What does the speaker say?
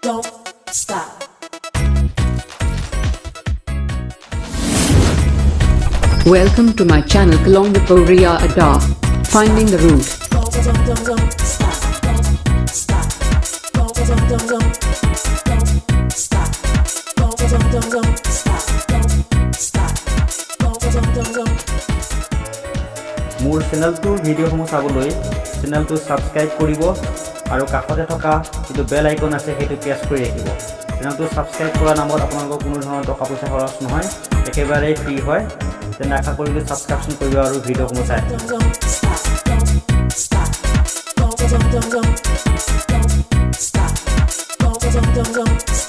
don't stop. Welcome to my channel KalongporiyaADDA, finding the root. Don't stop. Don't stop. Don't stop. Don't stop. মোৰ চেনেলটোৰ ভিডিঅ'সমূহ চাবলৈ চেনেলটো subscribe কৰিব আৰু কাষতে থকা যিটো বেল আইকন আছে সেইটো প্ৰেছ কৰি ৰাখিব চেনেলটো সাবস্ক্ৰাইব কৰা নামত আপোনালোকৰ কোনো ধৰণৰ টকা পইচা খৰচ নহয় একেবাৰে ফ্ৰী হয় তেনে আশা কৰিলে সাবস্ক্ৰিপশ্যন কৰিব আৰু ভিডিঅ'সমূহ চাই Don't stop.